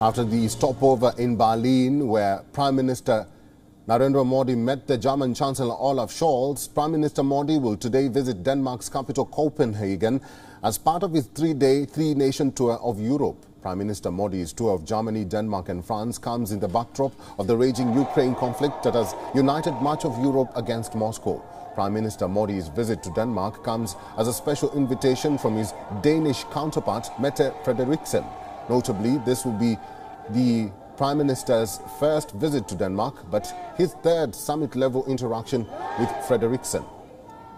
After the stopover in Berlin, where Prime Minister Narendra Modi met the German Chancellor Olaf Scholz, Prime Minister Modi will today visit Denmark's capital Copenhagen as part of his three-day, three-nation tour of Europe. Prime Minister Modi's tour of Germany, Denmark and France comes in the backdrop of the raging Ukraine conflict that has united much of Europe against Moscow. Prime Minister Modi's visit to Denmark comes as a special invitation from his Danish counterpart, Mette Frederiksen. Notably, this will be the Prime Minister's first visit to Denmark, but his third summit-level interaction with Frederiksen.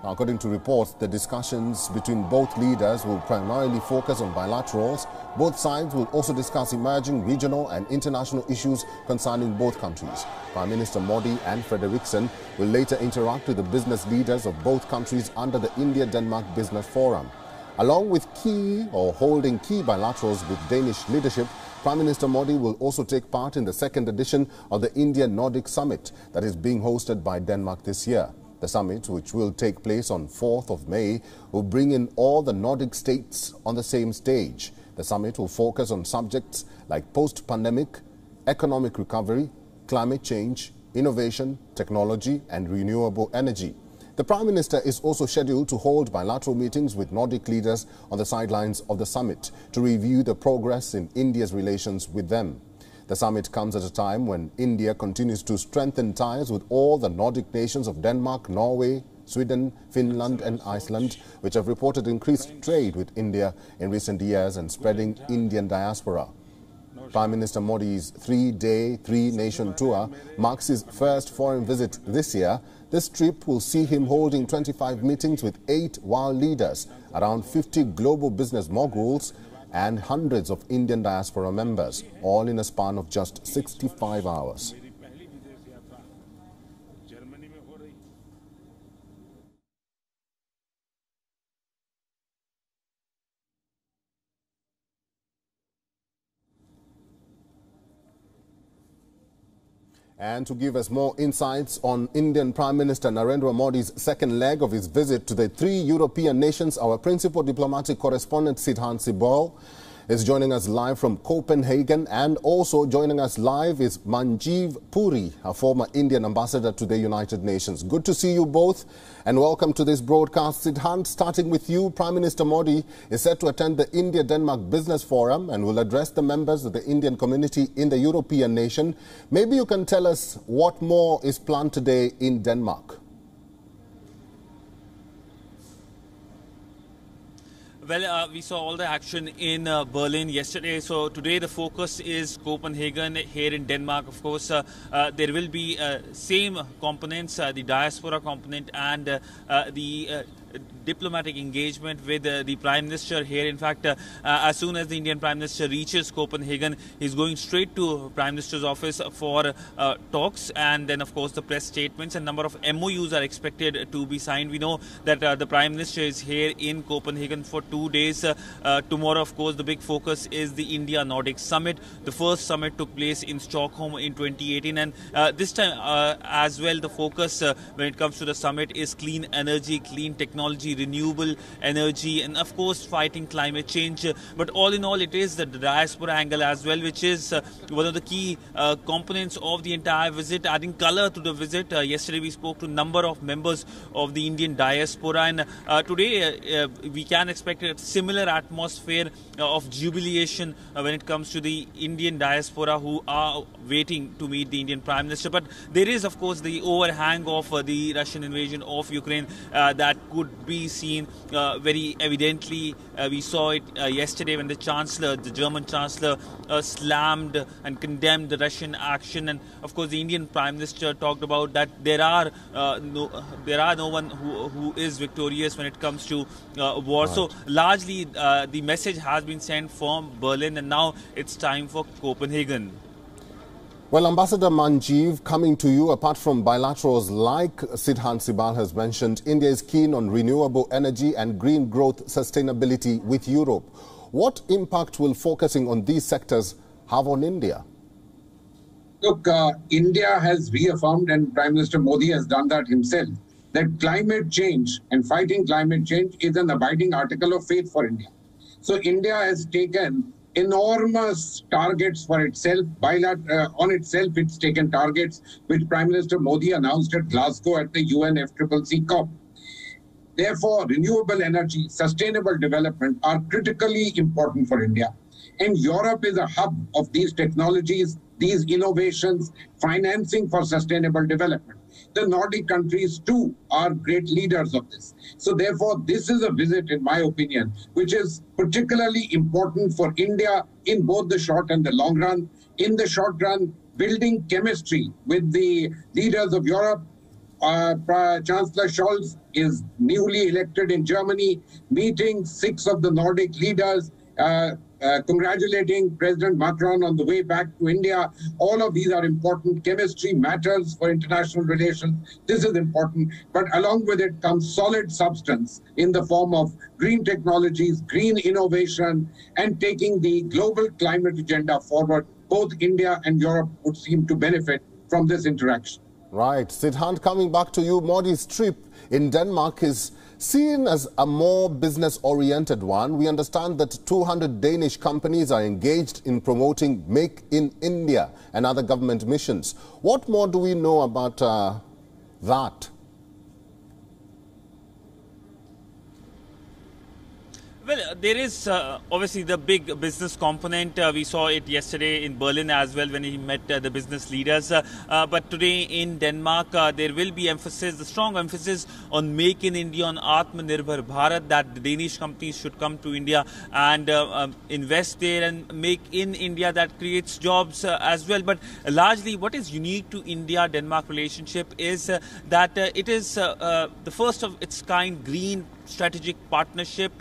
Now, according to reports, the discussions between both leaders will primarily focus on bilaterals. Both sides will also discuss emerging regional and international issues concerning both countries. Prime Minister Modi and Frederiksen will later interact with the business leaders of both countries under the India-Denmark Business Forum. Along with holding key bilaterals with Danish leadership, Prime Minister Modi will also take part in the second edition of the India-Nordic Summit that is being hosted by Denmark this year. The summit, which will take place on 4th of May, will bring in all the Nordic states on the same stage. The summit will focus on subjects like post-pandemic, economic recovery, climate change, innovation, technology and renewable energy. The Prime Minister is also scheduled to hold bilateral meetings with Nordic leaders on the sidelines of the summit to review the progress in India's relations with them. The summit comes at a time when India continues to strengthen ties with all the Nordic nations of Denmark, Norway, Sweden, Finland and Iceland, which have reported increased trade with India in recent years and spreading Indian diaspora. Prime Minister Modi's three-day, three-nation tour marks his first foreign visit this year. This trip will see him holding 25 meetings with 8 world leaders, around 50 global business moguls and hundreds of Indian diaspora members, all in a span of just 65 hours. And to give us more insights on Indian Prime Minister Narendra Modi's second leg of his visit to the 3 European nations, our principal diplomatic correspondent Sidhan Sibal is joining us live from Copenhagen, and also joining us live is Manjeev Puri, a former Indian ambassador to the United Nations. Good to see you both and welcome to this broadcast. Sidhan, starting with you, Prime Minister Modi is set to attend the India-Denmark Business Forum and will address the members of the Indian community in the European nation. Maybe you can tell us what more is planned today in Denmark. Well, we saw all the action in Berlin yesterday. So today the focus is Copenhagen here in Denmark. Of course, there will be same components, the diaspora component and the diplomatic engagement with the Prime Minister here. In fact, as soon as the Indian Prime Minister reaches Copenhagen, he's going straight to Prime Minister's office for talks, and then of course the press statements and number of MOUs are expected to be signed. We know that the Prime Minister is here in Copenhagen for 2 days. Tomorrow, of course, the big focus is the India-Nordic Summit. The first summit took place in Stockholm in 2018, and this time as well the focus when it comes to the summit is clean energy, clean technology, renewable energy, and of course fighting climate change. But all in all, it is the diaspora angle as well, which is one of the key components of the entire visit, adding color to the visit. Yesterday we spoke to a number of members of the Indian diaspora, and today we can expect a similar atmosphere of jubilation when it comes to the Indian diaspora who are waiting to meet the Indian Prime Minister. But there is of course the overhang of the Russian invasion of Ukraine that could be seen very evidently. We saw it yesterday when the German Chancellor slammed and condemned the Russian action, and of course the Indian Prime Minister talked about that there are no one who is victorious when it comes to war. Right. So largely the message has been sent from Berlin, and now it's time for Copenhagen. Well, Ambassador Manjeev, coming to you, apart from bilaterals like Sidhan Sibal has mentioned, India is keen on renewable energy and green growth sustainability with Europe. What impact will focusing on these sectors have on India? Look, India has reaffirmed, and Prime Minister Modi has done that himself, that climate change and fighting climate change is an abiding article of faith for India. So India has taken enormous targets for itself. On itself, it's taken targets which Prime Minister Modi announced at Glasgow at the UNFCCC COP. Therefore, renewable energy, sustainable development are critically important for India. And Europe is a hub of these technologies, these innovations, financing for sustainable development. The Nordic countries too are great leaders of this. So therefore, this is a visit, in my opinion, which is particularly important for India in both the short and the long run. In the short run, building chemistry with the leaders of Europe. Chancellor Scholz is newly elected in Germany, meeting 6 of the Nordic leaders, congratulating President Macron on the way back to India. All of these are important. Chemistry matters for international relations. This is important. But along with it comes solid substance in the form of green technologies, green innovation, and taking the global climate agenda forward. Both India and Europe would seem to benefit from this interaction. Right. Siddhant, coming back to you, Modi's trip in Denmark is seen as a more business-oriented one. We understand that 200 Danish companies are engaged in promoting Make in India and other government missions. What more do we know about that? Well, there is obviously the big business component. We saw it yesterday in Berlin as well when he met the business leaders. But today in Denmark, there will be the strong emphasis on Make in India, on Atmanirbhar Bharat, that the Danish companies should come to India and invest there and make in India. That creates jobs as well. But largely what is unique to India-Denmark relationship is that it is the first of its kind green strategic partnership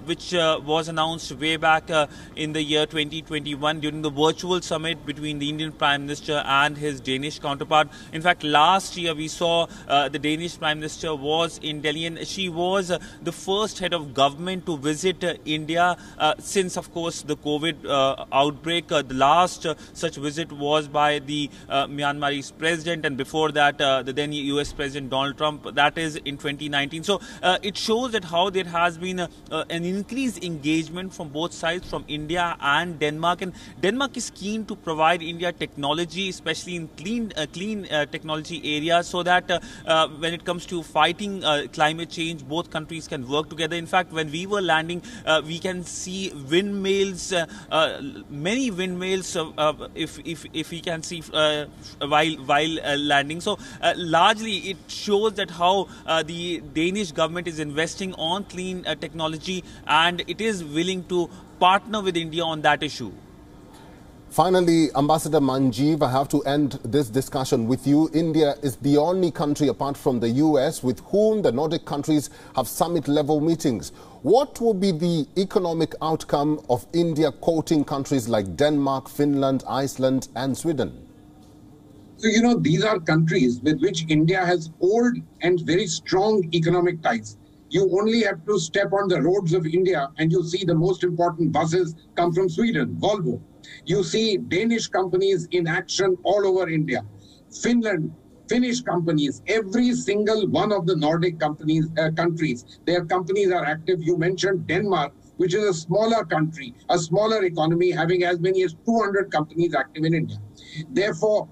which was announced way back in the year 2021 during the virtual summit between the Indian Prime Minister and his Danish counterpart. In fact, last year we saw the Danish Prime Minister was in Delhi, and she was the first head of government to visit India since, of course, the COVID outbreak. The last such visit was by the Myanmarese president, and before that the then US President Donald Trump. That is in 2019. So it shows that how there has been an increased engagement from both sides, from India and Denmark. And Denmark is keen to provide India technology, especially in clean technology areas, so that when it comes to fighting climate change, both countries can work together. In fact, when we were landing, we can see windmills, many windmills, if we can see while landing. So largely it shows that how the Danish government is investing on clean technology, and it is willing to partner with India on that issue. Finally, Ambassador Manjeev, I have to end this discussion with you. India is the only country apart from the US with whom the Nordic countries have summit-level meetings. What will be the economic outcome of India courting countries like Denmark, Finland, Iceland and Sweden? So, these are countries with which India has old and very strong economic ties. You only have to step on the roads of India and you see the most important buses come from Sweden, Volvo. You see Danish companies in action all over India. Finland, Finnish companies, every single one of the Nordic countries, their companies are active. You mentioned Denmark, which is a smaller country, a smaller economy, having as many as 200 companies active in India. Therefore,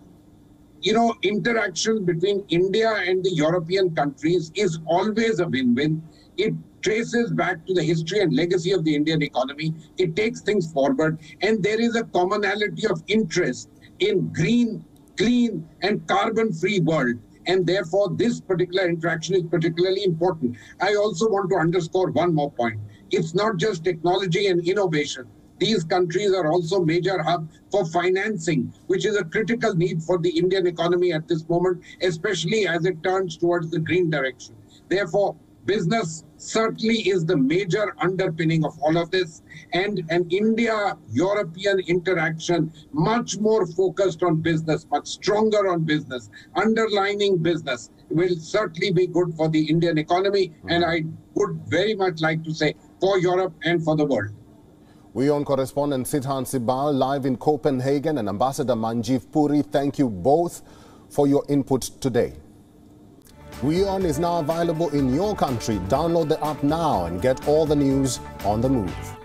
interaction between India and the European countries is always a win-win. It traces back to the history and legacy of the Indian economy. It takes things forward, and there is a commonality of interest in green, clean, and carbon-free world. And therefore, this particular interaction is particularly important. I also want to underscore one more point. It's not just technology and innovation. These countries are also major hub for financing, which is a critical need for the Indian economy at this moment, especially as it turns towards the green direction. Therefore, business certainly is the major underpinning of all of this, and an India-European interaction much more focused on business, much stronger on business, underlining business will certainly be good for the Indian economy, and I would very much like to say for Europe and for the world. WION correspondent Siddhant Sibal live in Copenhagen and Ambassador Manjeev Puri, thank you both for your input today. WION is now available in your country. Download the app now and get all the news on the move.